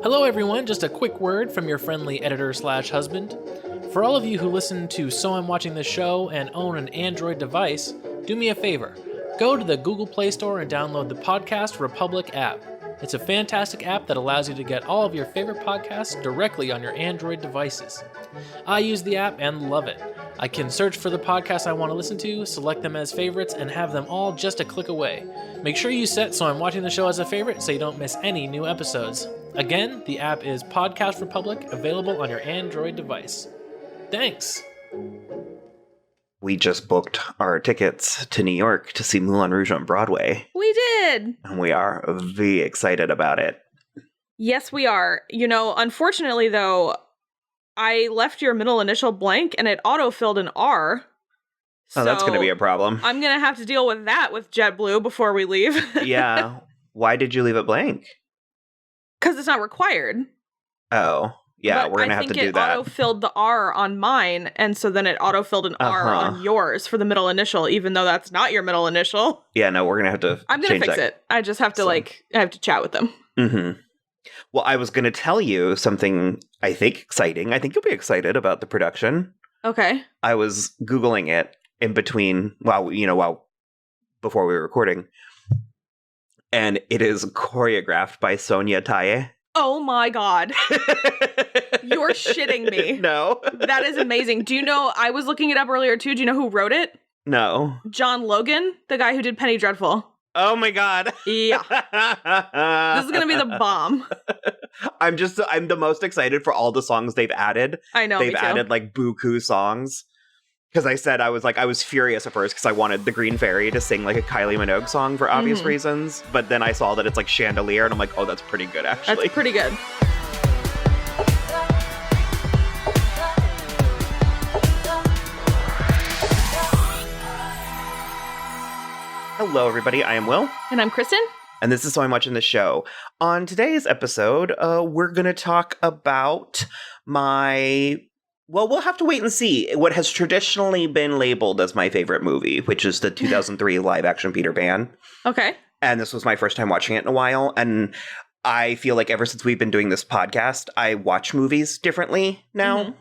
Hello everyone, just a quick word from your friendly editor/husband. For all of you who listen to So I'm Watching This Show and own an Android device, do me a favor. Go to the Google Play Store and download the Podcast Republic app. It's a fantastic app that allows you to get all of your favorite podcasts directly on your Android devices. I use the app and love it. I can search for the podcasts I want to listen to, select them as favorites, and have them all just a click away. Make sure you set So I'm Watching the Show as a favorite so you don't miss any new episodes. Again, the app is Podcast Republic, available on your Android device. Thanks! We just booked our tickets to New York to see Moulin Rouge on Broadway. We did! And we are very excited about it. Yes, we are. You know, unfortunately, though, I left your middle initial blank and it auto-filled an R. Oh, that's going to be a problem. I'm going to have to deal with that with JetBlue before we leave. Yeah. Why did you leave it blank? Because it's not required. Oh, yeah, but we're going to have to do that. I think it auto-filled the R on mine, and so then it auto-filled an R on yours for the middle initial, even though that's not your middle initial. Yeah, no, we're going to have to I'm going to fix it. I just have to, I have to chat with them. Mm-hmm. Well, I was going to tell you something, I think, exciting. I think you'll be excited about the production. Okay. I was Googling it in between, before we were recording. And it is choreographed by Sonia Taye. Oh my God. You're shitting me. No. That is amazing. Do you know, I was looking it up earlier too. Do you know who wrote it? No. John Logan, the guy who did Penny Dreadful. Oh my God. Yeah. This is going to be the bomb. I'm the most excited for all the songs they've added. I know. They've added like buku songs. Because I was furious at first because I wanted the Green Fairy to sing like a Kylie Minogue song for obvious reasons. But then I saw that it's like Chandelier and I'm like, oh, that's pretty good actually. That's pretty good. Hello, everybody. I am Will. And I'm Kristen. And this is So I'm Watching the Show. On today's episode, we're going to talk about we'll have to wait and see what has traditionally been labeled as my favorite movie, which is the 2003 live-action Peter Pan. Okay. And this was my first time watching it in a while. And I feel like ever since we've been doing this podcast, I watch movies differently now. Mm-hmm.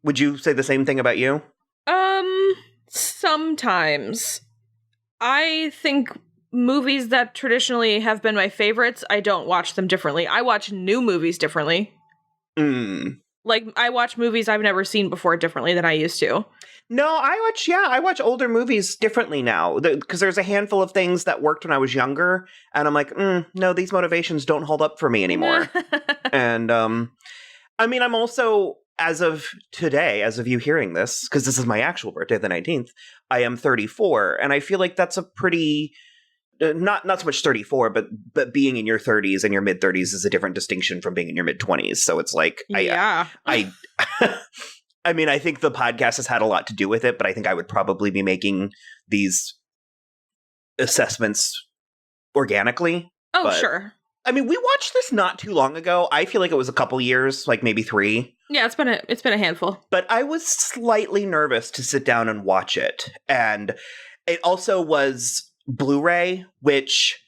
Would you say the same thing about you? Sometimes. I think movies that traditionally have been my favorites, I don't watch them differently. I watch new movies differently. Like, I watch movies I've never seen before differently than I used to. No, I watch older movies differently now. Because there's a handful of things that worked when I was younger. And I'm like, no, these motivations don't hold up for me anymore. And, I'm also, as of today, as of you hearing this, because this is my actual birthday, the 19th, I am 34. And I feel like that's a pretty... Not so much 34, but being in your 30s and your mid 30s is a different distinction from being in your mid 20s. So it's like, yeah. I think the podcast has had a lot to do with it, but I think I would probably be making these assessments organically. Oh, but, sure. I mean, we watched this not too long ago. I feel like it was a couple years, like maybe 3. Yeah, it's been a handful. But I was slightly nervous to sit down and watch it. And it also was Blu-ray, which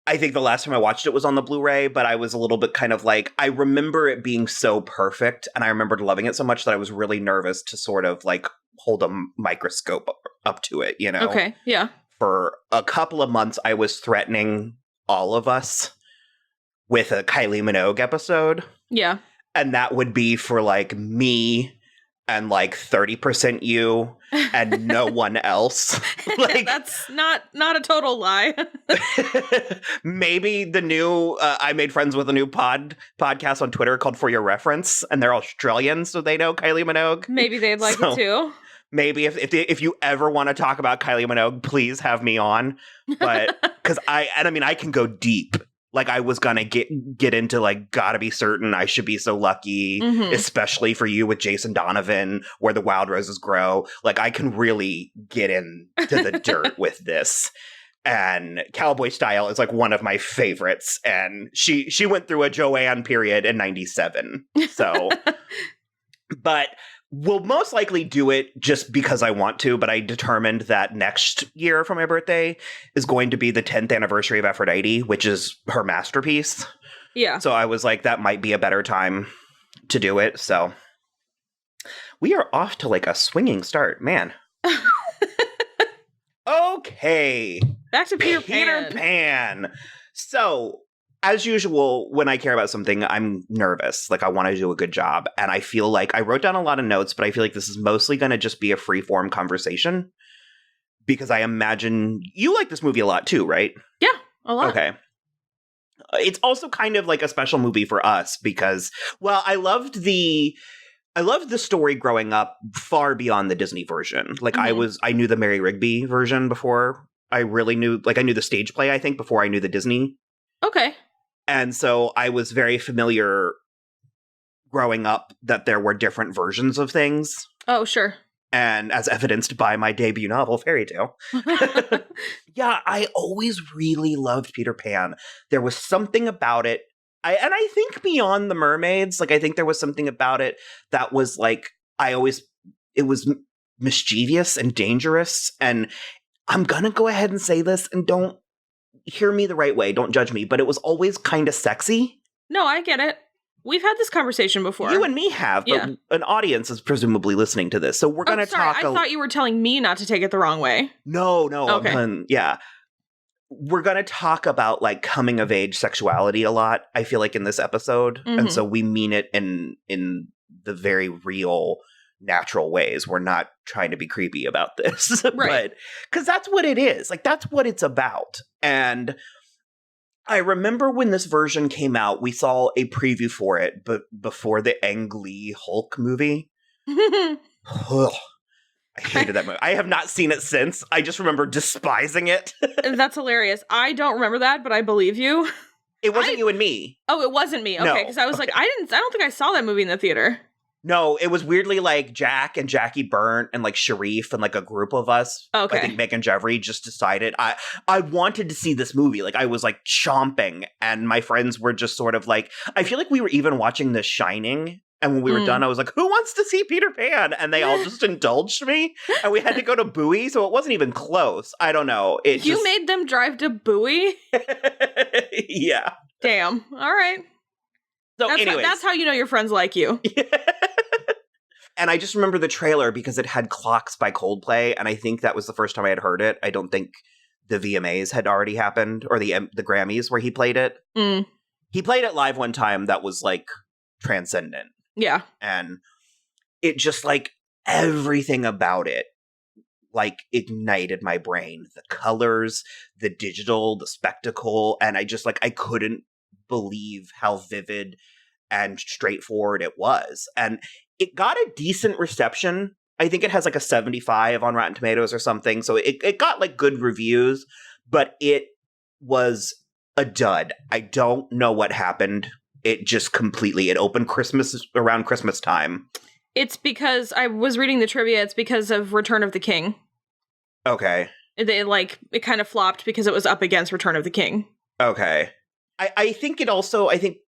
I think the last time I watched it was on the Blu-ray, but I was a little bit kind of like, I remember it being so perfect, and I remembered loving it so much that I was really nervous to sort of like hold a microscope up to it, you know? Okay, yeah. For a couple of months, I was threatening all of us with a Kylie Minogue episode. Yeah. And that would be for like me and like 30% you and no one else. Like, that's not a total lie. Maybe the new I made friends with a new podcast on Twitter called For Your Reference, and they're Australian, so they know Kylie Minogue. Maybe they'd like it too. Maybe if you ever want to talk about Kylie Minogue, please have me on. But because I can go deep. Like, I was gonna get into, like, Gotta Be Certain, I Should Be So Lucky, especially for you with Jason Donovan, Where the Wild Roses Grow. Like, I can really get into the dirt with this. And Cowboy Style is, like, one of my favorites. And she went through a Joanne period in 97. So, but we'll most likely do it just because I want to, but I determined that next year for my birthday is going to be the 10th anniversary of Aphrodite, which is her masterpiece. Yeah. So I was like, that might be a better time to do it. So we are off to like a swinging start, man. Okay. Back to Peter Pan. So, as usual, when I care about something, I'm nervous. Like, I want to do a good job. And I feel like I wrote down a lot of notes, but I feel like this is mostly going to just be a free-form conversation. Because I imagine you like this movie a lot too, right? Yeah, a lot. Okay. It's also kind of like a special movie for us because, well, I loved the story growing up far beyond the Disney version. Like I knew the Mary Rigby version before I really knew, like I knew the stage play, I think, before I knew the Disney. Okay. And so I was very familiar growing up that there were different versions of things. Oh, sure. And as evidenced by my debut novel, Fairy Tale. Yeah, I always really loved Peter Pan. There was something about it. I think beyond the mermaids, like I think there was something about it that was like, it was mischievous and dangerous. And I'm gonna go ahead and say this, and don't hear me the right way, don't judge me, but it was always kind of sexy. No, I get it. We've had this conversation before. You and me have, but an audience is presumably listening to this. So we're going to talk... I thought you were telling me not to take it the wrong way. No. Okay. Yeah. We're going to talk about like coming of age sexuality a lot, I feel like, in this episode. Mm-hmm. And so we mean it in the very real, natural ways. We're not trying to be creepy about this. Right. But because that's what it is. Like, that's what it's about. And I remember when this version came out, we saw a preview for it, but before the Ang Lee Hulk movie. Ugh, I hated that movie. I have not seen it since. I just remember despising it. That's hilarious. I don't remember that, but I believe you. It wasn't you and me. Oh, it wasn't me. Okay, because I was like, I don't think I saw that movie in the theater. No, it was weirdly like Jack and Jackie Burnt and like Sharif and like a group of us. Okay. I think Meg and Jeffrey just decided I wanted to see this movie. Like I was like chomping, and my friends were just sort of like, I feel like we were even watching The Shining. And when we were done, I was like, who wants to see Peter Pan? And they all just indulged me. And we had to go to Bowie, so it wasn't even close. I don't know. You made them drive to Bowie? Yeah. Damn. All right. So that's how you know your friends like you. And I just remember the trailer because it had Clocks by Coldplay, and I think that was the first time I had heard it. I don't think the VMAs had already happened, or the Grammys where he played it. Mm. He played it live one time that was, like, transcendent. Yeah. And it just, like, everything about it, like, ignited my brain. The colors, the digital, the spectacle, and I just, like, I couldn't believe how vivid and straightforward it was. And it got a decent reception. I think it has like a 75 on Rotten Tomatoes or something. So it got like good reviews, but it was a dud. I don't know what happened. It just completely, it opened around Christmas time. It's because I was reading the trivia. It's because of Return of the King. Okay. It kind of flopped because it was up against Return of the King. Okay. I think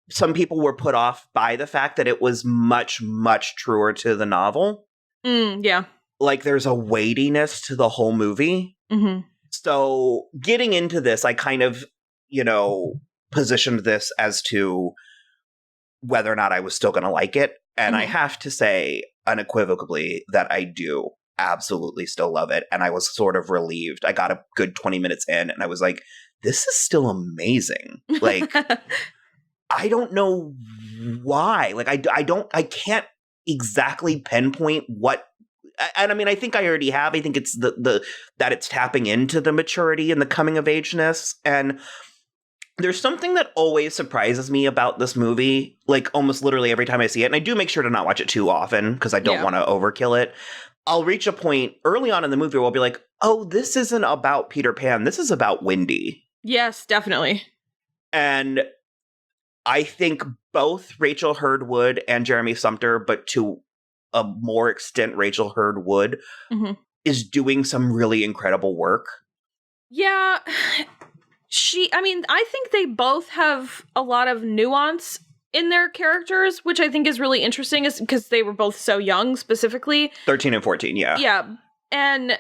some people were put off by the fact that it was much, much truer to the novel. Yeah. Like, there's a weightiness to the whole movie. Mm-hmm. So, getting into this, I kind of, positioned this as to whether or not I was still going to like it. And I have to say unequivocally that I do absolutely still love it. And I was sort of relieved. I got a good 20 minutes in, and I was like, this is still amazing. Like, I don't know why. Like, I can't exactly pinpoint what, and I mean, I think I already have. I think it's that it's tapping into the maturity and the coming of ageness. And there's something that always surprises me about this movie, like almost literally every time I see it. And I do make sure to not watch it too often because I don't want to overkill it. I'll reach a point early on in the movie where I'll be like, oh, this isn't about Peter Pan. This is about Wendy. Yes, definitely. And I think both Rachel Hurd-wood and Jeremy Sumpter, but to a more extent, Rachel Hurd-wood is doing some really incredible work. Yeah. I think they both have a lot of nuance in their characters, which I think is really interesting, is because they were both so young, specifically. 13 and 14, yeah. Yeah. And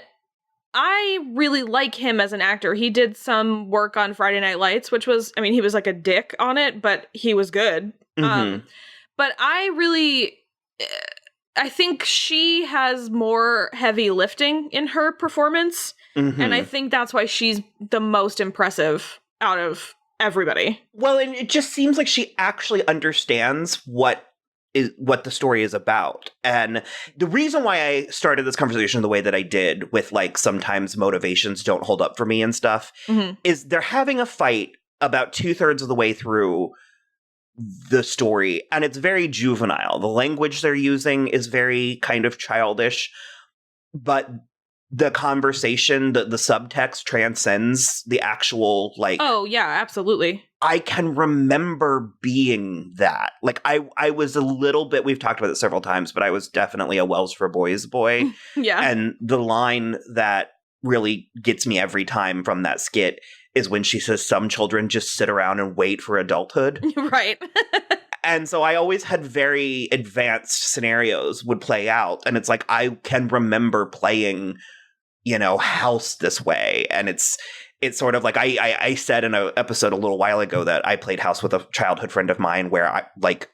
I really like him as an actor. He did some work on Friday Night Lights, which was, I mean, he was like a dick on it, but he was good. But I think she has more heavy lifting in her performance. And I think that's why she's the most impressive out of everybody. Well, and it just seems like she actually understands what the story is about. And the reason why I started this conversation the way that I did with like sometimes motivations don't hold up for me and stuff is they're having a fight about 2/3 of the way through the story, and it's very juvenile. The language they're using is very kind of childish, but the conversation, the subtext transcends the actual, like... Oh, yeah, absolutely. I can remember being that. Like, I was a little bit... We've talked about it several times, but I was definitely a Wil'S for Boys boy. Yeah. And the line that really gets me every time from that skit is when she says some children just sit around and wait for adulthood. Right. And so I always had very advanced scenarios would play out. And it's like, I can remember playing... House this way. And it's sort of like I said in an episode a little while ago that I played House with a childhood friend of mine where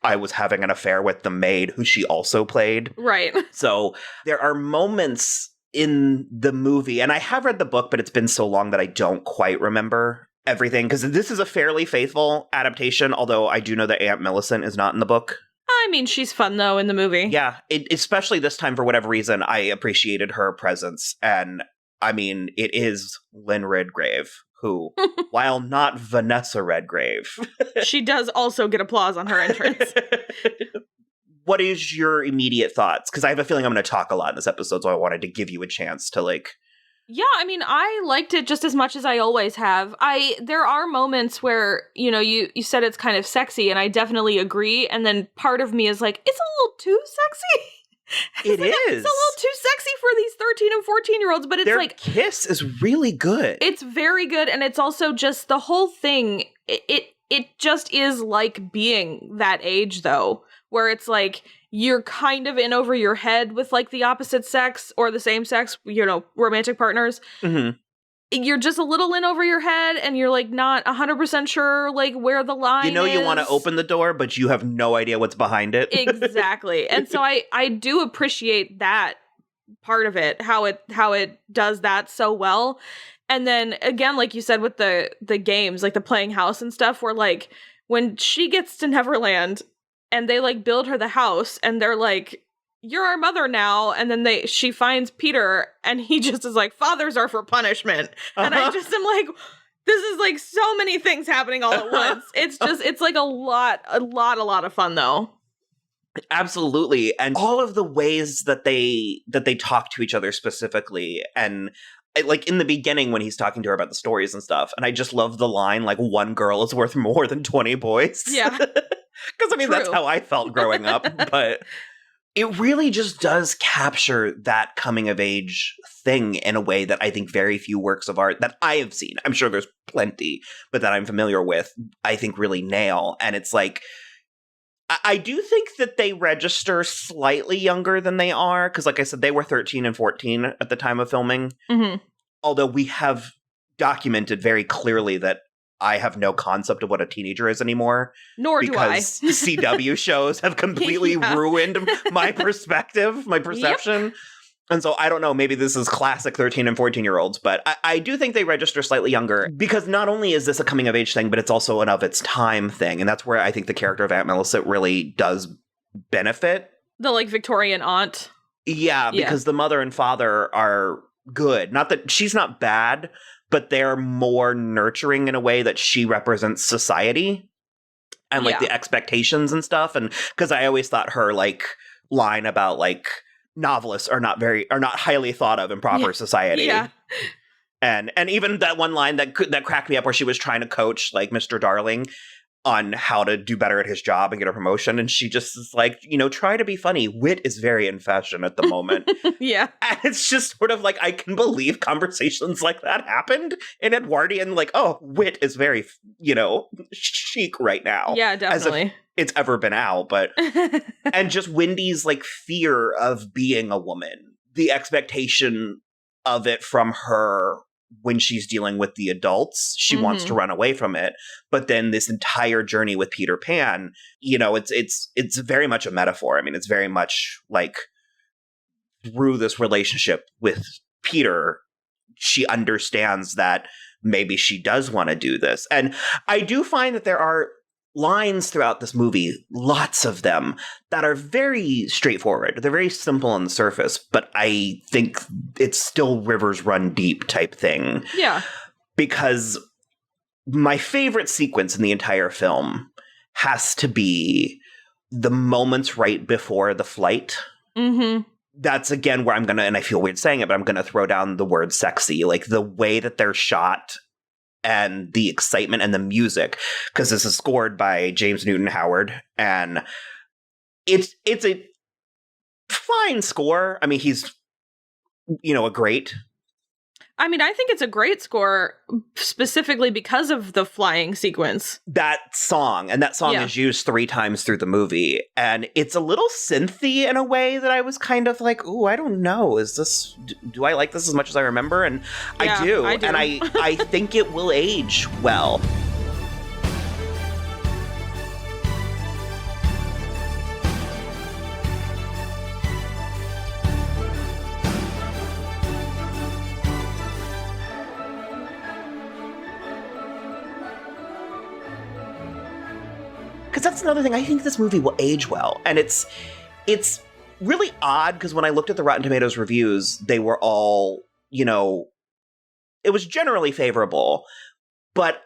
I was having an affair with the maid who she also played. Right. So there are moments in the movie, and I have read the book, but it's been so long that I don't quite remember everything, because this is a fairly faithful adaptation, although I do know that Aunt Millicent is not in the book. I mean, she's fun, though, in the movie. Yeah, especially this time, for whatever reason, I appreciated her presence. And, I mean, it is Lynn Redgrave, who, while not Vanessa Redgrave... she does also get applause on her entrance. What is your immediate thoughts? Because I have a feeling I'm going to talk a lot in this episode, so I wanted to give you a chance to, like... Yeah, I mean, I liked it just as much as I always have. There are moments where, you said it's kind of sexy, and I definitely agree. And then part of me is like, it's a little too sexy. It is. It's a little too sexy for these 13 and 14-year-olds, but it's Their like... kiss is really good. It's very good, and it's also just the whole thing, it just is like being that age, though, where it's like... you're kind of in over your head with, like, the opposite sex or the same sex, romantic partners. You're just a little in over your head, and you're, like, not 100% sure, like, where the line is. You want to open the door, but you have no idea what's behind it. Exactly. And so I do appreciate that part of it, how it does that so well. And then, again, like you said, with the games, like the playing house and stuff, where, like, when she gets to Neverland... and they, like, build her the house, and they're like, you're our mother now. And then she finds Peter, and he just is like, fathers are for punishment. And I just am like, this is, like, so many things happening all at once. It's just, it's, like, a lot of fun, though. Absolutely. And all of the ways that they talk to each other specifically, and... like, in the beginning when he's talking to her about the stories and stuff, and I just love the line, like, one girl is worth more than 20 boys. Yeah. Because, I mean, True. that's how I felt growing up, but it really just does capture that coming-of-age thing in a way that I think very few works of art that I have seen, I'm sure there's plenty, but that I'm familiar with, I think really nail. And it's like, I do think that they register slightly younger than they are, because, like I said, they were 13 and 14 at the time of filming. Although we have documented very clearly that I have no concept of what a teenager is anymore. Nor do I. Because CW shows have completely ruined my perspective, my perception. Yep. And so I don't know, maybe this is classic 13 and 14-year-olds, but I do think they register slightly younger, because not only is this a coming-of-age thing, but it's also an of-its-time thing. And that's where I think the character of Aunt Millicent really does benefit. The, like, Victorian aunt. Yeah, because the mother and father are good. Not that she's not bad, but they're more nurturing in a way that she represents society and, like, the expectations and stuff. And because I always thought her, like, line about, like, novelists are not highly thought of in proper society. Yeah. And even that one line that cracked me up where she was trying to coach, like, Mr. Darling on how to do better at his job and get a promotion. And she just is like, try to be funny. Wit is very in fashion at the moment. Yeah. And it's just sort of like, I can believe conversations like that happened in Edwardian. Like, oh, wit is very, chic right now. Yeah, definitely. As if it's ever been out. But, and just Wendy's, like, fear of being a woman. The expectation of it from her when she's dealing with the adults. She wants to run away from it. But then this entire journey with Peter Pan, you know, it's very much a metaphor. I mean, it's very much like through this relationship with Peter, she understands that maybe she does want to do this. And I do find that there are lines throughout this movie, lots of them, that are very straightforward. They're very simple on the surface, but I think it's still rivers run deep type thing. Yeah. Because my favorite sequence in the entire film has to be the moments right before the flight. Mm-hmm. That's, again, where I'm going to, and I feel weird saying it, but I'm going to throw down the word sexy. Like, the way that they're shot and the excitement and the music, because this is scored by James Newton Howard, and it's a fine score. I mean, he's, you know, a great. I mean, I think it's a great score specifically because of the flying sequence. That song is used 3 times through the movie, and it's a little synthy in a way that I was kind of like, ooh, I don't know. Is this, do I like this as much as I remember? And yeah, I do. and I think it will age well. Because that's another thing. I think this movie will age well. And it's really odd, because when I looked at the Rotten Tomatoes reviews, they were all, you know, it was generally favorable. But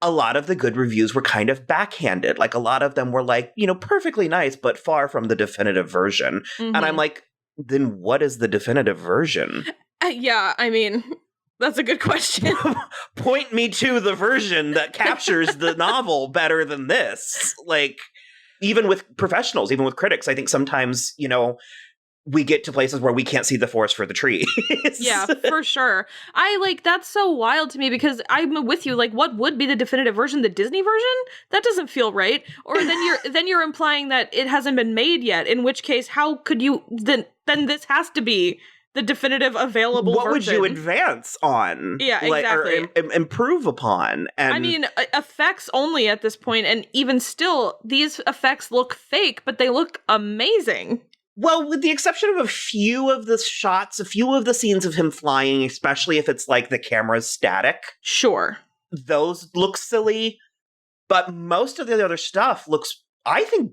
a lot of the good reviews were kind of backhanded. Like, a lot of them were like, you know, perfectly nice, but far from the definitive version. Mm-hmm. And I'm like, then what is the definitive version? Yeah, I mean, that's a good question. Point me to the version that captures the novel better than this. Like, even with professionals, even with critics, I think sometimes, you know, we get to places where we can't see the forest for the trees. Yeah, for sure. That's so wild to me, because I'm with you. Like, what would be the definitive version? The Disney version? That doesn't feel right. Or then you're implying that it hasn't been made yet, in which case, how could you, then this has to be the definitive available what version. Would you advance on? Yeah, exactly. Or improve upon? And I mean, effects only at this point, and even still, these effects look fake, but they look amazing. Well, with the exception of a few of the shots, a few of the scenes of him flying, especially if it's like the camera's static. Sure. Those look silly, but most of the other stuff looks, I think,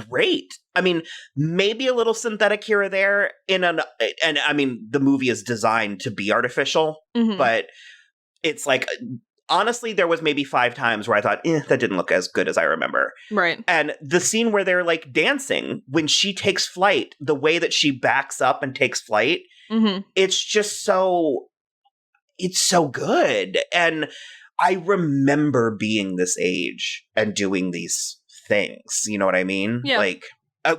great. I mean, maybe a little synthetic here or there and I mean, the movie is designed to be artificial, but it's like, honestly, there was maybe 5 times where I thought, that didn't look as good as I remember. Right. And the scene where they're like dancing, when she takes flight, the way that she backs up and takes flight, it's just it's so good. And I remember being this age and doing these things, you know what I mean? Yeah. Like,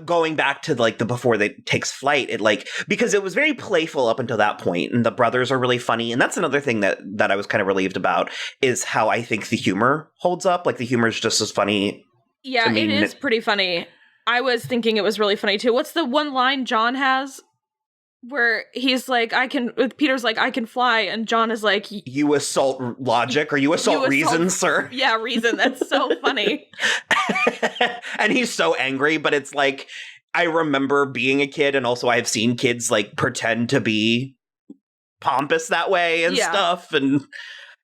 going back to like the before they takes flight, it like, because it was very playful up until that point, and the brothers are really funny, and that's another thing that I was kind of relieved about, is how I think the humor holds up. Like, the humor is just as funny. Yeah, it is pretty funny. I was thinking it was really funny too. What's the one line John has where he's like, Peter's like, I can fly, and John is like, you assault logic, or you assault reason, sir. Yeah, reason. That's so funny. And he's so angry, but it's like, I remember being a kid, and also I've seen kids like pretend to be pompous that way and stuff, and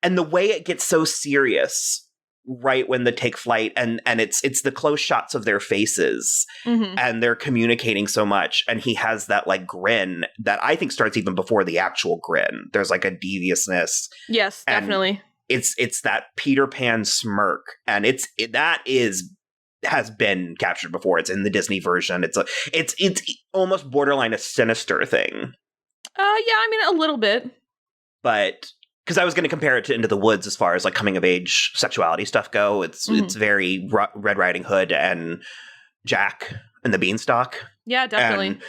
the way it gets so serious right when they take flight, and it's the close shots of their faces, and they're communicating so much, and he has that like grin that I think starts even before the actual grin. There's like a deviousn's. Yes, definitely. It's that Peter Pan smirk, and has been captured before. It's in the Disney version. It's almost borderline a sinister thing. Yeah, I mean, a little bit. But because I was going to compare it to Into the Woods as far as like coming of age sexuality stuff go. It's very Red Riding Hood and Jack and the Beanstalk. Yeah, definitely. And,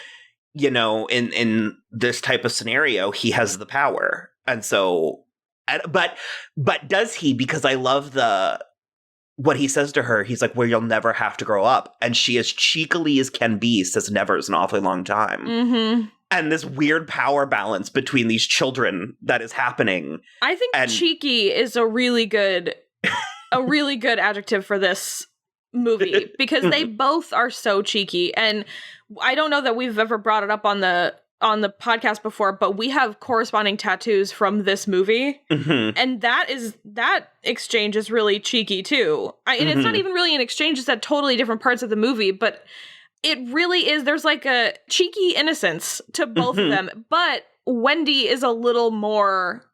you know, in this type of scenario, he has the power. And so, but does he? Because I love what he says to her. He's like, well, you'll never have to grow up. And she, as cheekily as can be, says never is an awfully long time. and this weird power balance between these children that is happening. I think cheeky is a really good adjective for this movie, because they both are so cheeky. And I don't know that we've ever brought it up on the podcast before, but we have corresponding tattoos from this movie. And that exchange is really cheeky too. And it's not even really an exchange, it's at totally different parts of the movie, but it really is. There's like a cheeky innocence to both of them, but Wendy is a little more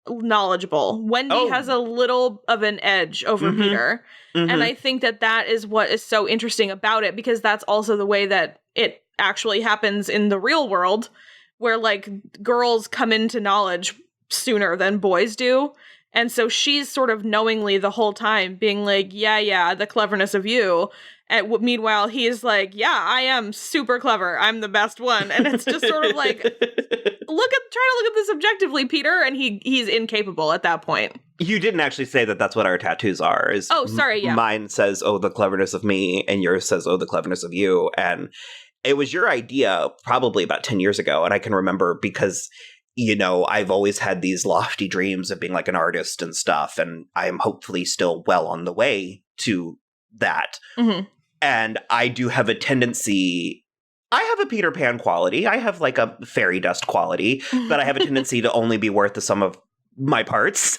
knowledgeable. Wendy has a little of an edge over Peter. And I think that is what is so interesting about it, because that's also the way that it actually happens in the real world, where like girls come into knowledge sooner than boys do. And so she's sort of knowingly the whole time being like, yeah, the cleverness of you. And meanwhile, he's like, yeah, I am super clever. I'm the best one. And it's just sort of like, try to look at this objectively, Peter. And he's incapable at that point. You didn't actually say that that's what our tattoos are. Sorry, yeah. Mine says, oh, the cleverness of me. And yours says, oh, the cleverness of you. And it was your idea probably about 10 years ago. And I can remember because, you know, I've always had these lofty dreams of being like an artist and stuff. And I am hopefully still well on the way to that. And I do have a tendency, I have a Peter Pan quality. I have like a fairy dust quality, but I have a tendency to only be worth the sum of my parts.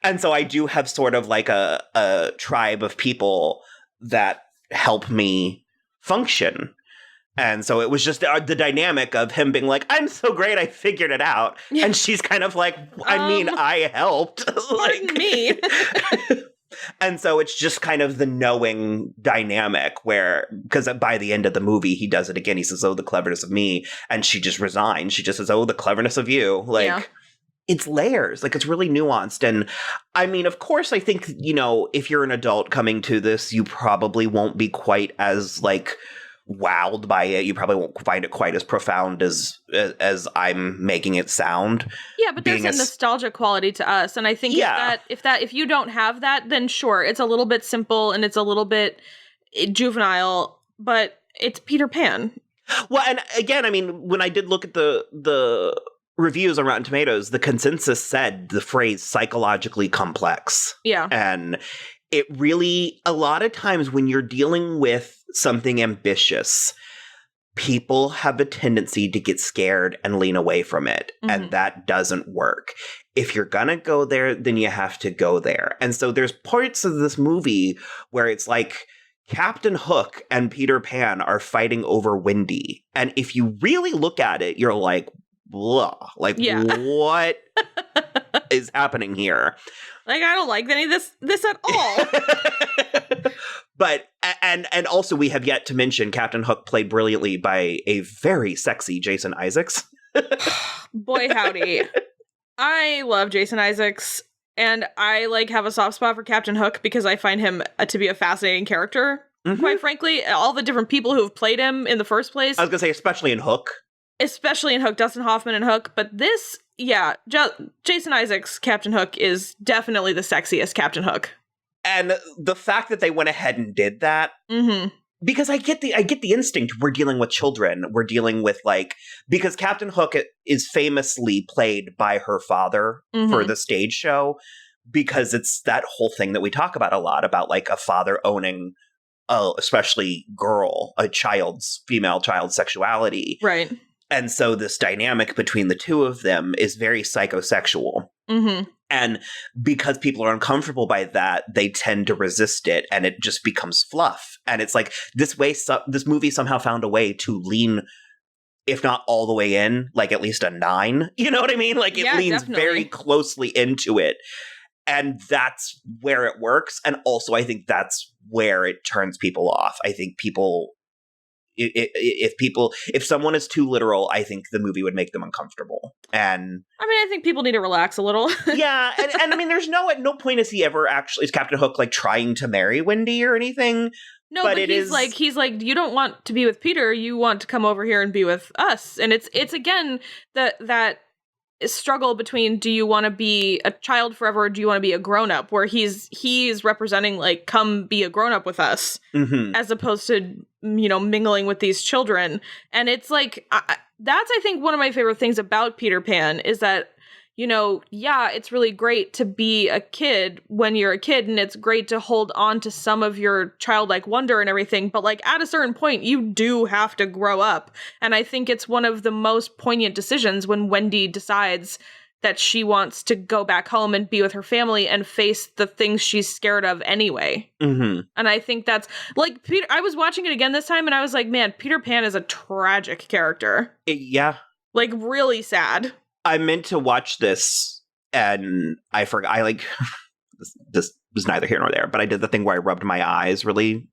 And so I do have sort of like a tribe of people that help me function. And so it was just the dynamic of him being like, I'm so great, I figured it out. Yeah. And she's kind of like, I mean, I helped. Pardon me. And so it's just kind of the knowing dynamic where, because by the end of the movie, he does it again. He says, oh, the cleverness of me. And she just resigns. She just says, oh, the cleverness of you. Like, it's layers. Like, it's really nuanced. And I mean, of course, I think, you know, if you're an adult coming to this, you probably won't be quite as, like, wowed by it. You probably won't find it quite as profound as I'm making it sound. Yeah, but there's a nostalgia quality to us, and I think if you don't have that, then sure, it's a little bit simple and it's a little bit juvenile, but it's Peter Pan. Well, and again, I mean, when I did look at the reviews on Rotten Tomatoes, the consensus said the phrase psychologically complex. Yeah. And it really, a lot of times when you're dealing with something ambitious, people have a tendency to get scared and lean away from it. And that doesn't work. If you're going to go there, then you have to go there. And so there's parts of this movie where it's like Captain Hook and Peter Pan are fighting over Wendy. And if you really look at it, you're like, blah, like, what is happening here? Like, I don't like any of this at all. But, and also we have yet to mention Captain Hook played brilliantly by a very sexy Jason Isaacs. Boy, howdy. I love Jason Isaacs, and I, like, have a soft spot for Captain Hook because I find him to be a fascinating character, quite frankly. All the different people who have played him in the first place. I was going to say, especially in Hook. Dustin Hoffman and Hook, but this, Jason Isaacs' Captain Hook is definitely the sexiest Captain Hook. And the fact that they went ahead and did that, because I get the instinct. We're dealing with children. We're dealing with, like, because Captain Hook is famously played by her father for the stage show, because it's that whole thing that we talk about a lot, about like a father owning, especially female child's sexuality. Right. And so this dynamic between the two of them is very psychosexual. And because people are uncomfortable by that, they tend to resist it, and it just becomes fluff. And it's like this movie somehow found a way to lean, if not all the way in, like at least a 9. You know what I mean? Like, it leans very closely into it. And that's where it works. And also, I think that's where it turns people off. I think if someone is too literal, I think the movie would make them uncomfortable. And I mean, I think people need to relax a little. Yeah, and I mean, at no point is Captain Hook like trying to marry Wendy or anything. No, but he's like, you don't want to be with Peter, you want to come over here and be with us. And it's again that struggle between, do you want to be a child forever, or do you want to be a grown-up, where he's representing, like, come be a grown-up with us, as opposed to, you know, mingling with these children. And it's like, That's, I think, one of my favorite things about Peter Pan is that, you know, yeah, it's really great to be a kid when you're a kid, and it's great to hold on to some of your childlike wonder and everything, but like at a certain point, you do have to grow up. And I think it's one of the most poignant decisions when Wendy decides that she wants to go back home and be with her family and face the things she's scared of anyway. Mm-hmm. And I think that's, like, Peter, I was watching it again this time, and I was like, man, Peter Pan is a tragic character. Yeah. Like, really sad. I meant to watch this, and I forgot. I like this was neither here nor there, but I did the thing where I rubbed my eyes really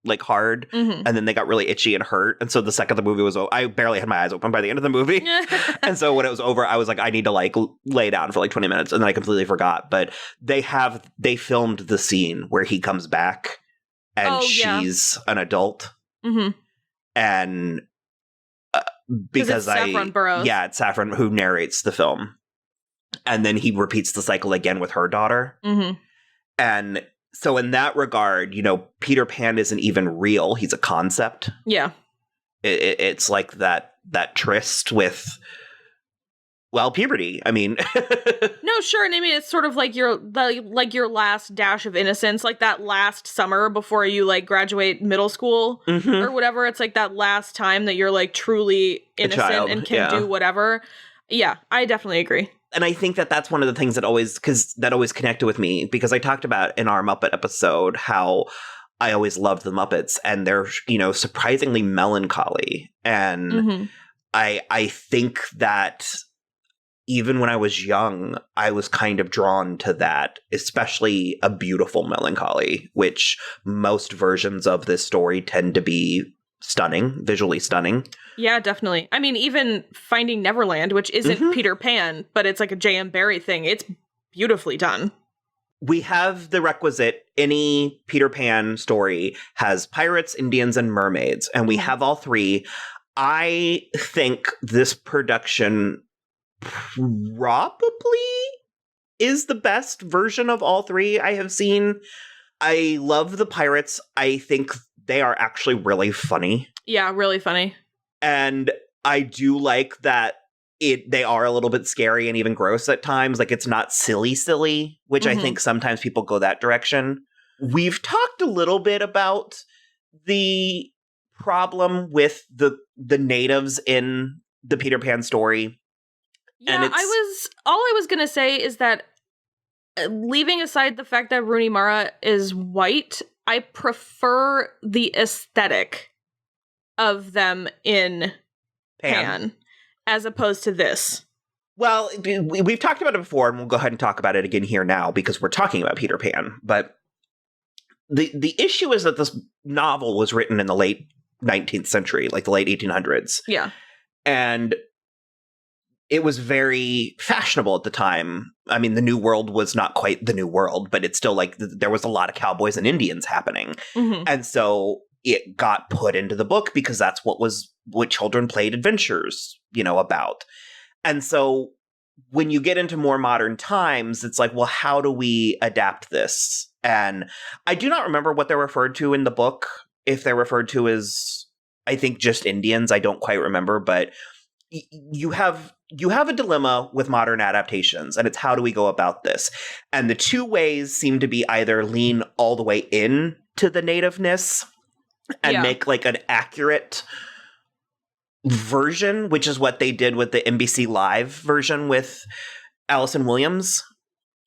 like hard, and then they got really itchy and hurt. And so the second the movie was over, I barely had my eyes open by the end of the movie. And so when it was over, I was like, I need to like lay down for like 20 minutes, and then I completely forgot. But they filmed the scene where he comes back, and she's an adult, and. Because it's Saffron Burrows. Yeah, it's Saffron who narrates the film. And then he repeats the cycle again with her daughter. And so in that regard, you know, Peter Pan isn't even real. He's a concept. Yeah. It's like that tryst with, well, puberty. I mean. No, sure. And I mean, it's sort of like your last dash of innocence, like that last summer before you like graduate middle school or whatever. It's like that last time that you're like truly innocent and can do whatever. Yeah, I definitely agree. And I think that that's one of the things that always connected with me, because I talked about in our Muppet episode how I always loved the Muppets, and they're, you know, surprisingly melancholy. And I think that even when I was young, I was kind of drawn to that, especially a beautiful melancholy, which most versions of this story tend to be stunning, visually stunning. Yeah, definitely. I mean, even Finding Neverland, which isn't Peter Pan, but it's like a J.M. Barrie thing, it's beautifully done. We have the requisite, any Peter Pan story has pirates, Indians, and mermaids, and we have all three. I think this production probably is the best version of all three I have seen. I love the pirates. I think they are actually really funny. Yeah, really funny. And I do like that they are a little bit scary and even gross at times. Like, it's not silly, which I think sometimes people go that direction. We've talked a little bit about the problem with the natives in the Peter Pan story. Yeah, all I was gonna say is that leaving aside the fact that Rooney Mara is white, I prefer the aesthetic of them in Pan as opposed to this. Well, we've talked about it before, and we'll go ahead and talk about it again here now because we're talking about Peter Pan. But the issue is that this novel was written in the late 19th century, like the late 1800s. Yeah. And it was very fashionable at the time. I mean, the New World was not quite the New World, but it's still like there was a lot of cowboys and Indians happening. And so it got put into the book because that's what children played adventures, you know, about. And so when you get into more modern times, it's like, well, how do we adapt this? And I do not remember what they're referred to in the book. If they're referred to as, I think, just Indians, I don't quite remember, but you have a dilemma with modern adaptations, and it's how do we go about this? And the two ways seem to be either lean all the way in to the nativeness and make like an accurate version, which is what they did with the NBC Live version with Allison Williams.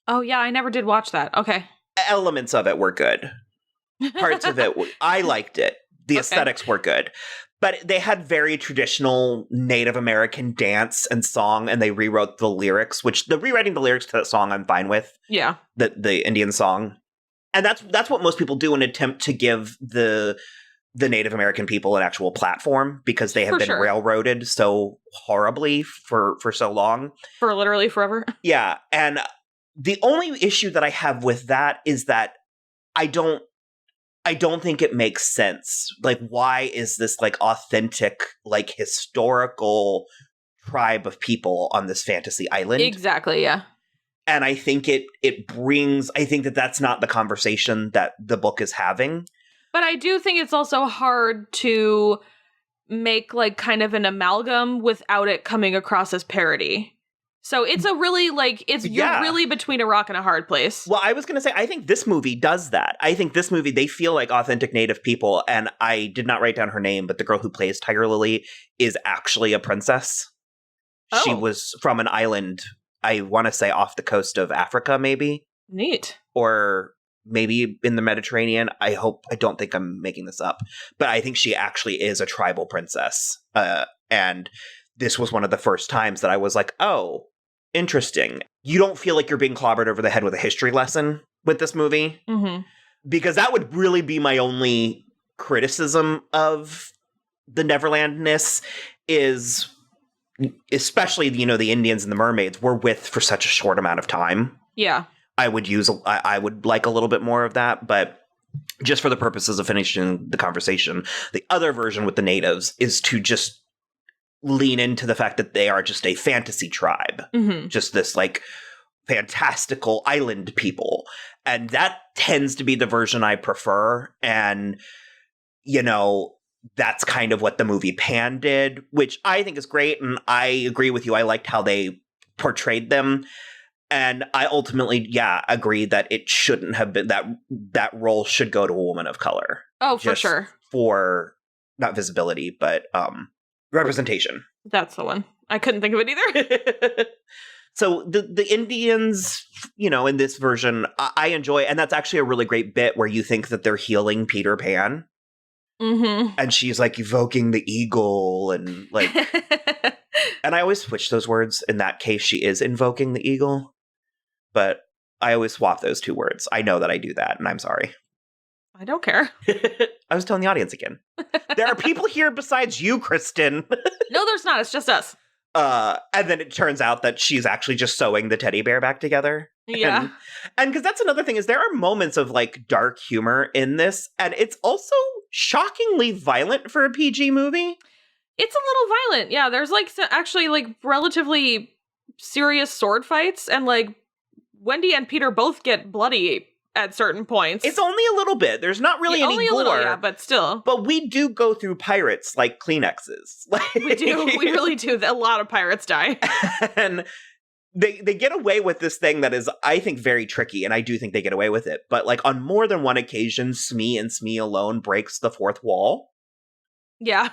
Oh yeah, I never did watch that. Okay. Elements of it were good. Parts of it, I liked it. The aesthetics were good. But they had very traditional Native American dance and song, and they rewrote the lyrics, which rewriting the lyrics to that song I'm fine with. Yeah. The Indian song. And that's what most people do in an attempt to give the Native American people an actual platform, because they have been railroaded so horribly for so long. For literally forever. Yeah. And the only issue that I have with that is that I don't think it makes sense. Like, why is this like authentic, like historical tribe of people on this fantasy island? Exactly, yeah. And I think I think that that's not the conversation that the book is having. But I do think it's also hard to make like kind of an amalgam without it coming across as parody. So it's a really like you're really between a rock and a hard place. Well, I was going to say, I think this movie does that. I think this movie, they feel like authentic Native people, and I did not write down her name, but the girl who plays Tiger Lily is actually a princess. Oh. She was from an island, I want to say off the coast of Africa, maybe. Neat. Or maybe in the Mediterranean. I don't think I'm making this up, but I think she actually is a tribal princess. And this was one of the first times that I was like, oh, interesting. You don't feel like you're being clobbered over the head with a history lesson with this movie. Mm-hmm. Because that would really be my only criticism of the Neverlandness is, especially, the Indians and the mermaids were with for such a short amount of time. Yeah. I would like a little bit more of that, but just for the purposes of finishing the conversation, the other version with the natives is to just lean into the fact that they are just a fantasy tribe, just this like fantastical island people. And that tends to be the version I prefer. And, that's kind of what the movie Pan did, which I think is great. And I agree with you. I liked how they portrayed them. And I ultimately, agree that it shouldn't have been, that role should go to a woman of color. Oh, for sure. For not visibility, but representation. That's the one. I couldn't think of it either. So the Indians, in this version, I enjoy, and that's actually a really great bit where you think that they're healing Peter Pan. Mm-hmm. And she's like evoking the eagle and like, and I always switch those words. In that case, she is invoking the eagle, but I always swap those two words. I know that I do that, and I'm sorry. I don't care. I was telling the audience again. There are people here besides you, Kristen. No, there's not. It's just us. And then it turns out that she's actually just sewing the teddy bear back together. Yeah. And because that's another thing, is there are moments of like dark humor in this, and it's also shockingly violent for a PG movie. It's a little violent. Yeah, there's like actually like relatively serious sword fights, and like Wendy and Peter both get bloody at certain points. It's only a little bit. There's not really any only gore. A little, yeah, but still. But we do go through pirates like Kleenexes. We do. We really do. A lot of pirates die. And they get away with this thing that is, I think, very tricky, and I do think they get away with it. But like on more than one occasion, Smee and Smee alone breaks the fourth wall. Yeah.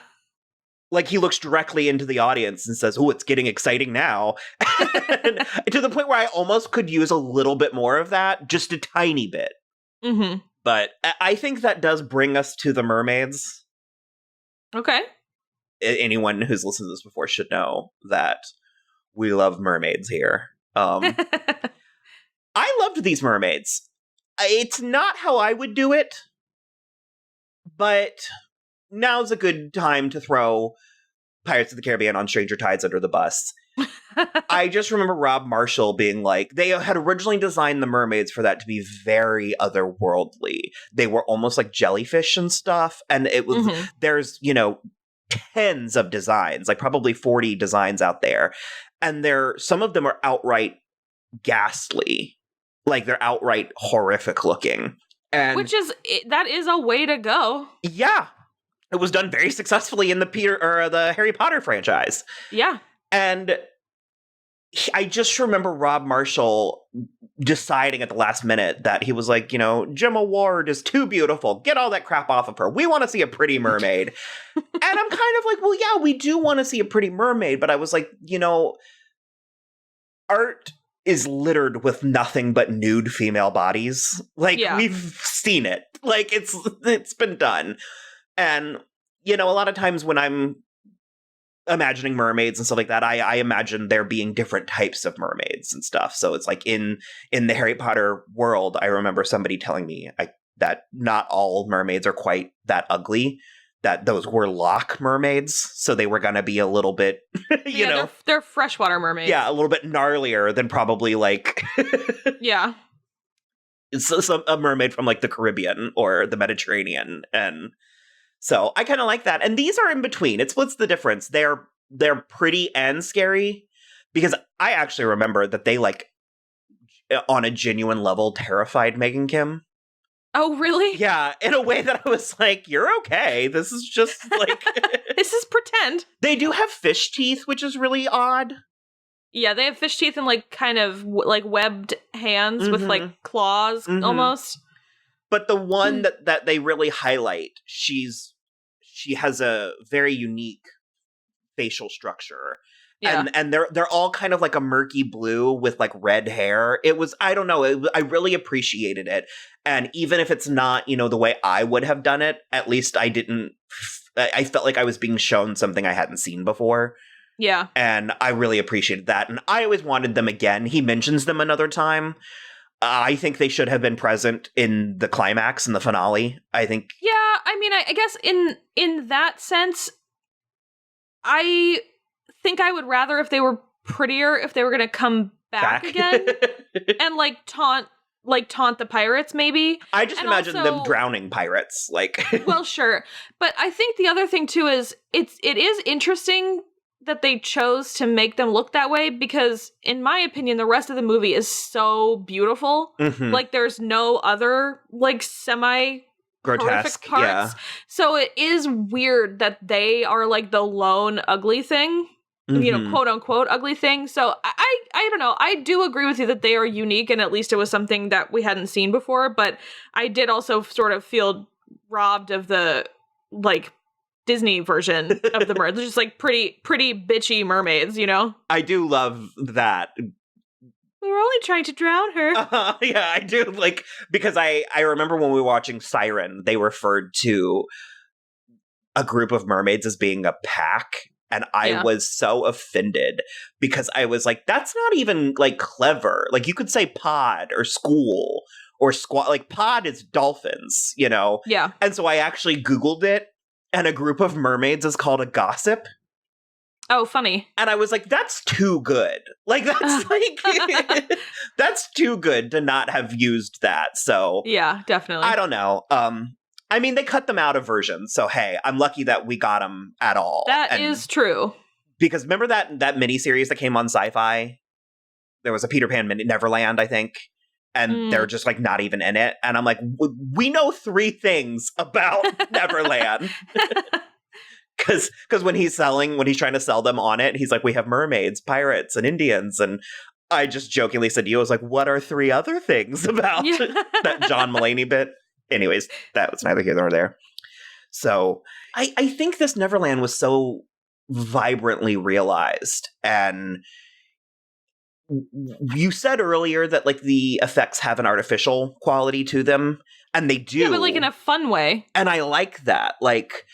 Like he looks directly into the audience and says, "Oh, it's getting exciting now." And to the point where I almost could use a little bit more of that, just a tiny bit. Mm-hmm. But I think that does bring us to the mermaids. Okay. Anyone who's listened to this before should know that we love mermaids here. I loved these mermaids. It's not how I would do it, but now's a good time to throw Pirates of the Caribbean on Stranger Tides under the bus. I just remember Rob Marshall being like, they had originally designed the mermaids for that to be very otherworldly. They were almost like jellyfish and stuff. And it was, there's, tens of designs, like probably 40 designs out there. And some of them are outright ghastly. Like they're outright horrific looking. And that is a way to go. Yeah. It was done very successfully in the Harry Potter franchise. Yeah. And I just remember Rob Marshall deciding at the last minute that he was like, Gemma Ward is too beautiful. Get all that crap off of her. We want to see a pretty mermaid. And I'm kind of like, well, yeah, we do want to see a pretty mermaid. But I was like, art is littered with nothing but nude female bodies. Like, we've seen it. Like, it's been done. And, a lot of times when I'm imagining mermaids and stuff like that, I imagine there being different types of mermaids and stuff. So it's like in the Harry Potter world, I remember somebody telling me that not all mermaids are quite that ugly, that those were lock mermaids. So they were going to be a little bit, They're freshwater mermaids. Yeah, a little bit gnarlier than probably like... Yeah. It's a mermaid from like the Caribbean or the Mediterranean. And so I kind of like that. And these are in between. It splits the difference. They're pretty and scary, because I actually remember that they like on a genuine level terrified Megan Kim. Oh, really? Yeah, in a way that I was like, you're okay. This is just like... This is pretend. They do have fish teeth, which is really odd. Yeah, they have fish teeth and like kind of like webbed hands with like claws almost. But the one that they really highlight, she has a very unique facial structure. Yeah. And they're all kind of like a murky blue with like red hair. It was, I don't know, I really appreciated it. And even if it's not, the way I would have done it, at least I felt like I was being shown something I hadn't seen before. Yeah. And I really appreciated that. And I always wanted them again. He mentions them another time. I think they should have been present in the climax and the finale. I think. Yeah, I mean, I guess in that sense, I think I would rather if they were prettier, if they were going to come back again and like taunt the pirates, maybe. I just imagine them drowning pirates, like. Well, sure, but I think the other thing too is it is interesting that they chose to make them look that way because, in my opinion, the rest of the movie is so beautiful. Mm-hmm. Like, there's no other like semi grotesque parts. Yeah. So it is weird that they are like the lone ugly thing. Quote unquote ugly thing. So I don't know. I do agree with you that they are unique and at least it was something that we hadn't seen before, but I did also sort of feel robbed of the like Disney version of the mermaids. Just like pretty bitchy mermaids, I do love that. We were only trying to drown her. Yeah, I do, like, because I remember when we were watching Siren, they referred to a group of mermaids as being a pack. And I was so offended because I was like, that's not even, like, clever. Like, you could say pod or school or squad. Like, pod is dolphins, Yeah. And so I actually Googled it, and a group of mermaids is called a gossip. Oh, funny. And I was like, that's too good. Like, that's like, that's too good to not have used that. So, yeah, definitely. I don't know. I mean, they cut them out of versions, so hey, I'm lucky that we got them at all. That is true. Because remember that miniseries that came on Sci-Fi? There was a Peter Pan Neverland, I think, and they're just like not even in it. And I'm like, we know 3 things about Neverland. Because when he's trying to sell them on it, he's like, we have mermaids, pirates, and Indians, and I just jokingly said to you, I was like, what are 3 other things about that John Mulaney bit? Anyways, that was neither here nor there. So I think this Neverland was so vibrantly realized. And you said earlier that like the effects have an artificial quality to them. And they do. Yeah, but like in a fun way. And I like that. Like,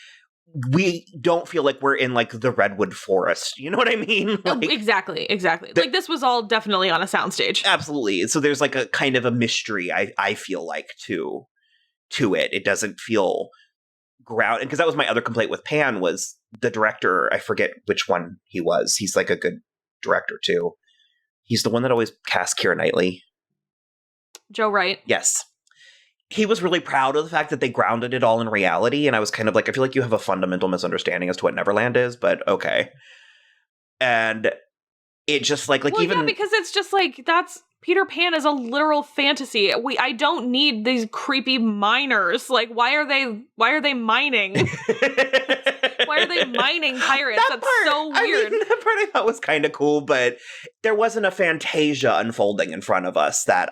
we don't feel like we're in like the redwood forest. You know what I mean? Like, exactly. Like this was all definitely on a soundstage. Absolutely. So there's like a kind of a mystery, I feel like, to it. It doesn't feel grounded, because that was my other complaint with Pan, was the director. I forget which one he was. He's like a good director too. He's the one that always cast Keira Knightley. Joe Wright. Yes. He was really proud of the fact that they grounded it all in reality, and I was kind of like, I feel like you have a fundamental misunderstanding as to what Neverland is, but okay. And it just like well, even because it's just like, that's Peter Pan is a literal fantasy. I don't need these creepy miners. Like, why are they mining? Why are they mining pirates? That's so weird. I mean, that part I thought was kind of cool, but there wasn't a Fantasia unfolding in front of us that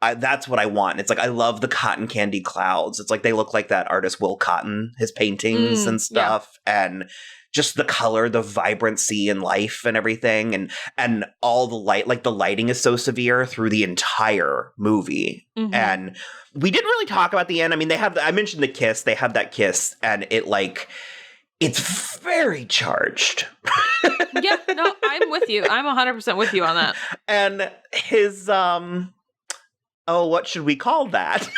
that's what I want. It's like, I love the cotton candy clouds. It's like they look like that artist Will Cotton, his paintings and stuff. Yeah. And just the color, the vibrancy and life and everything. And all the light, like the lighting is so severe through the entire movie. Mm-hmm. And we didn't really talk about the end. I mean, I mentioned the kiss. They have that kiss, and it's very charged. Yeah, no, I'm with you. I'm 100% with you on that. And his, what should we call that?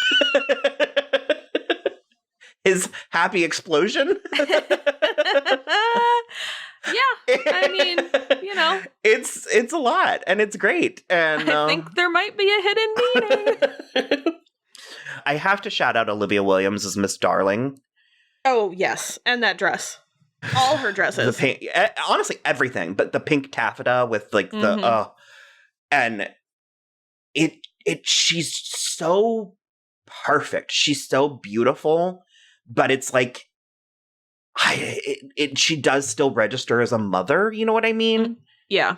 His happy explosion? Yeah, I mean, It's a lot, and it's great. And I think there might be a hidden meaning. I have to shout out Olivia Williams as Miss Darling. Oh, yes. And that dress. All her dresses. The pink, honestly, everything. But the pink taffeta with like and she's so perfect. She's so beautiful, but it's like she does still register as a mother, you know what I mean? Yeah.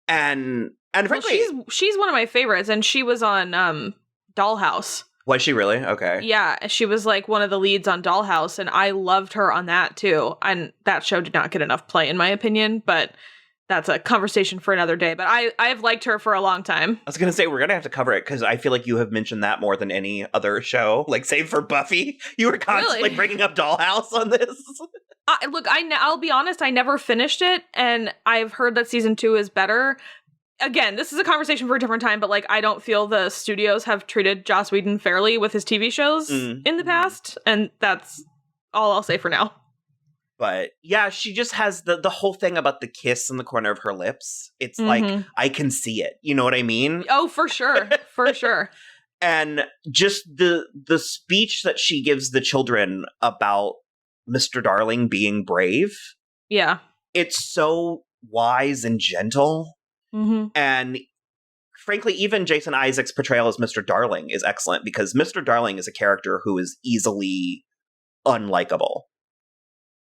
And frankly, she's one of my favorites, and she was on Dollhouse. Was she really? Okay. Yeah, she was like one of the leads on Dollhouse, and I loved her on that too. And that show did not get enough play, in my opinion, but that's a conversation for another day. But I've liked her for a long time. I was going to say, we're going to have to cover it because I feel like you have mentioned that more than any other show. Like, save for Buffy, you were constantly bringing up Dollhouse on this. Look, I'll be honest, I never finished it, and I've heard that season 2 is better. Again, this is a conversation for a different time, but like, I don't feel the studios have treated Joss Whedon fairly with his TV shows in the past, and that's all I'll say for now. But yeah, she just has the whole thing about the kiss in the corner of her lips. It's like, I can see it. You know what I mean? Oh, for sure. For sure. And just the speech that she gives the children about Mr. Darling being brave. Yeah. It's so wise and gentle. And frankly, even Jason Isaacs' portrayal as Mr. Darling is excellent because Mr. Darling is a character who is easily unlikable.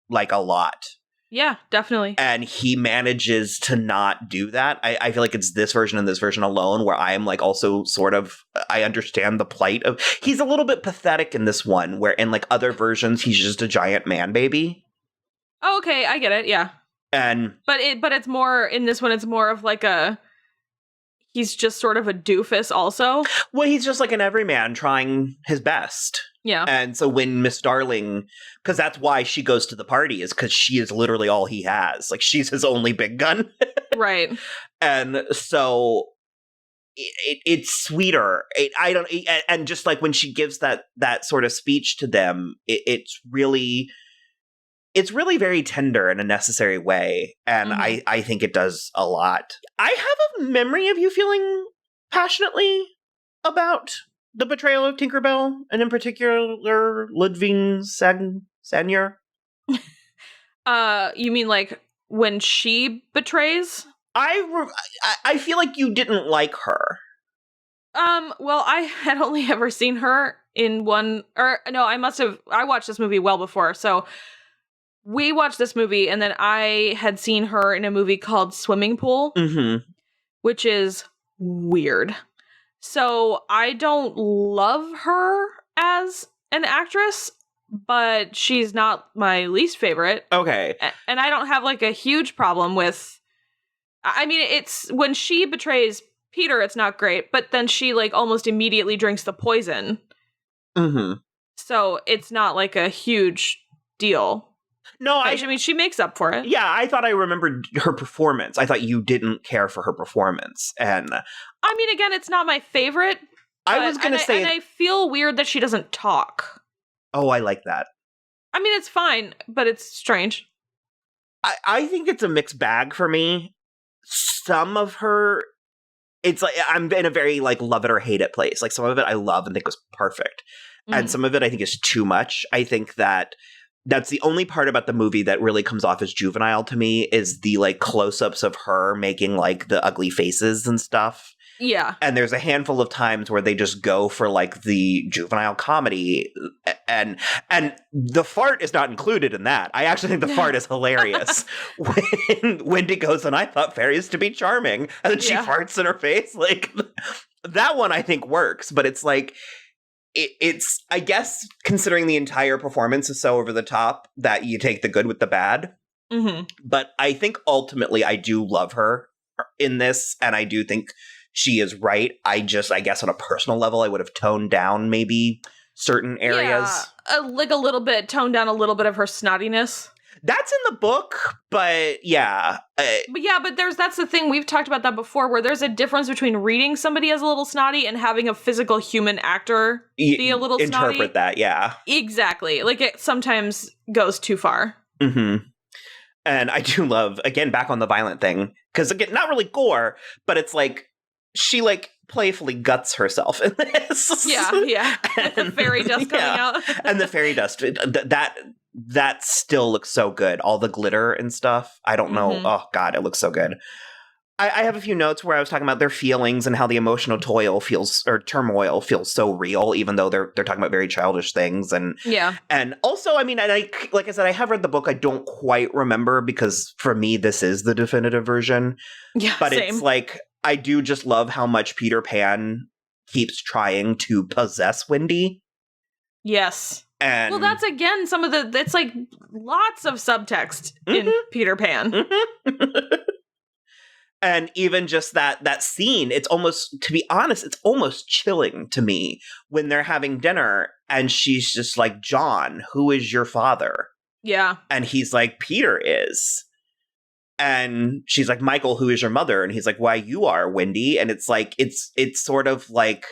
Like, a lot. Yeah, definitely. And he manages to not do that. I feel like it's this version and this version alone where I am like also sort of, I understand the plight of, he's a little bit pathetic in this one, where in like other versions, he's just a giant man baby. Oh, okay, I get it, yeah. But it's more, in this one, it's more of like he's just sort of a doofus also. Well, he's just like an everyman trying his best. Yeah. And so when Miss Darling, because that's why she goes to the party, is because she is literally all he has. Like, she's his only big gun. Right. And so it's sweeter. And just like when she gives that sort of speech to them, it's really very tender in a necessary way. And I think it does a lot. I have a memory of you feeling passionately about the betrayal of Tinkerbell, and in particular, Ludwig Sanyar. You mean like when she betrays? I feel like you didn't like her. Well, I had only ever seen her in one, or no, I watched this movie well before, so we watched this movie, and then I had seen her in a movie called Swimming Pool, which is weird. So I don't love her as an actress, but she's not my least favorite. Okay. And I don't have like a huge problem with, I mean, it's when she betrays Peter, it's not great, but then she like almost immediately drinks the poison. So it's not like a huge deal. No, I mean, she makes up for it. Yeah, I thought I remembered her performance. I thought you didn't care for her performance. And I mean, again, it's not my favorite. I was going to say... And I feel weird that she doesn't talk. Oh, I like that. I mean, it's fine, but it's strange. I think it's a mixed bag for me. Some of her... It's like, I'm in a very, like, love it or hate it place. Like, some of it I love and think was perfect. And some of it I think is too much. I think that's the only part about the movie that really comes off as juvenile to me is the like close-ups of her making like the ugly faces and stuff. Yeah. And there's a handful of times where they just go for like the juvenile comedy and the fart is not included in that. I actually think the fart is hilarious. When Wendy goes, and I thought fairies to be charming, and then she farts in her face. Like, that one I think works, but it's like, it's, I guess, considering the entire performance is so over the top that you take the good with the bad. But I think ultimately I do love her in this, and I do think she is right. I guess on a personal level, I would have toned down maybe certain areas. Yeah, like a little bit, toned down a little bit of her snottiness. That's in the book, but yeah. But that's the thing. We've talked about that before, where there's a difference between reading somebody as a little snotty and having a physical human actor be a little snotty. Interpret that, yeah. Exactly. Like, it sometimes goes too far. And I do love, again, back on the violent thing, because again, not really gore, but it's like, she like playfully guts herself in this. Yeah. With the fairy dust coming out. And the fairy dust, that still looks so good. All the glitter and stuff. I don't know. Oh God, it looks so good. I have a few notes where I was talking about their feelings and how the emotional turmoil feels so real, even though they're talking about very childish things. And also, I mean, like I said, I have read the book. I don't quite remember because for me, this is the definitive version. Yeah, but same. It's like, I do just love how much Peter Pan keeps trying to possess Wendy. Yes. And well, that's again it's like lots of subtext in Peter Pan. And even just that scene, it's almost, to be honest, it's almost chilling to me when they're having dinner and she's just like, John, who is your father? Yeah. And he's like, Peter is. And she's like, Michael, who is your mother? And he's like, why, you are, Wendy. And it's like, it's sort of like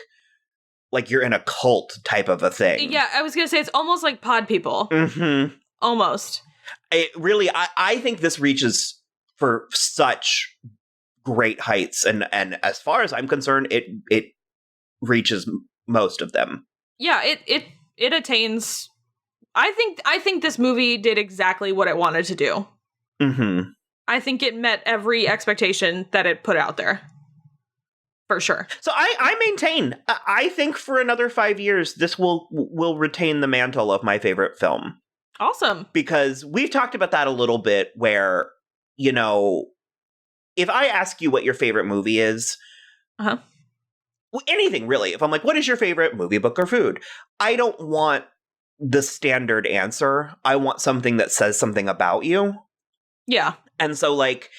you're in a cult type of a thing. Yeah, I was going to say, it's almost like Pod People. Mm-hmm. Almost. It really, I think this reaches for such great heights, and as far as I'm concerned, it reaches most of them. Yeah, it attains. I think this movie did exactly what it wanted to do. Mm-hmm. I think it met every expectation that it put out there, for sure. So I maintain. I think for another 5 years, this will retain the mantle of my favorite film. Awesome, because we've talked about that a little bit. Where, you know, if I ask you what your favorite movie is, anything really, if I'm like, what is your favorite movie, book, or food? I don't want the standard answer. I want something that says something about you. Yeah. And so, like,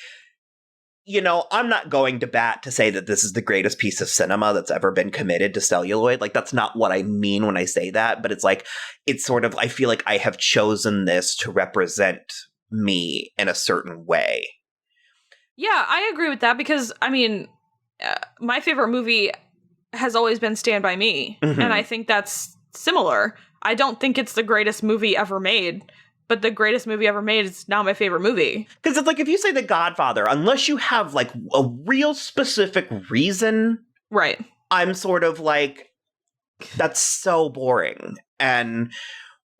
you know, I'm not going to bat to say that this is the greatest piece of cinema that's ever been committed to celluloid. Like, that's not what I mean when I say that. But it's like, it's sort of, I feel like I have chosen this to represent me in a certain way. Yeah, I agree with that because, I mean, my favorite movie has always been Stand By Me, and I think that's similar. I don't think it's the greatest movie ever made, but the greatest movie ever made is not my favorite movie. Because it's like, if you say The Godfather, unless you have, like, a real specific reason, right? I'm sort of like, that's so boring. And,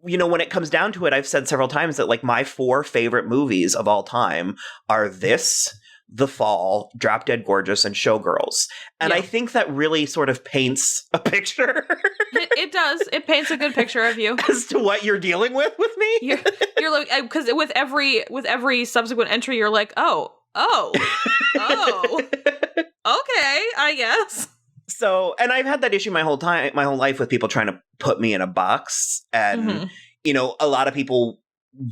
you know, when it comes down to it, I've said several times that, like, my 4 favorite movies of all time are this, The Fall, Drop Dead Gorgeous, and Showgirls. And I think that really sort of paints a picture. It does. It paints a good picture of you. As to what you're dealing with me. You're like, because with every subsequent entry, you're like, oh, okay, I guess. So, and I've had that issue my whole life with people trying to put me in a box. And, you know, a lot of people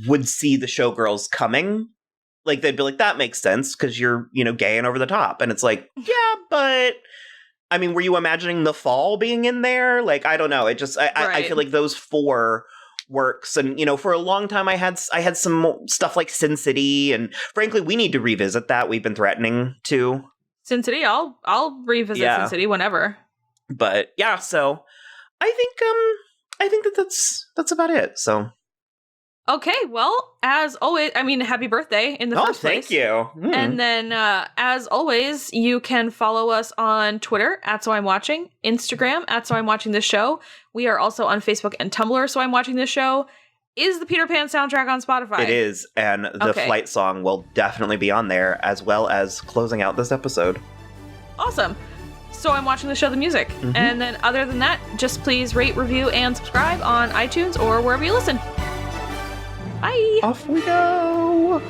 would see the Showgirls coming. Like, they'd be like, that makes sense because you're, you know, gay and over the top. And it's like, yeah, but I mean, were you imagining The Fall being in there? Like, I don't know. It just, I feel like those 4 works. And, you know, for a long time, I had some stuff like Sin City. And frankly, we need to revisit that. We've been threatening to. Sin City, I'll revisit Sin City whenever. But yeah, so I think that's about it. So. Okay, well, as always, I mean, happy birthday in the first place. Thank you. And then, as always, you can follow us on Twitter, @SoI'mWatching, Instagram, @SoI'mWatchingThisShow. We are also on Facebook and Tumblr, So I'm Watching This Show. Is the Peter Pan soundtrack on Spotify? It is, and the flight song will definitely be on there, as well as closing out this episode. Awesome. So I'm Watching the Show, the music. And then other than that, just please rate, review, and subscribe on iTunes or wherever you listen. Bye. Off we go.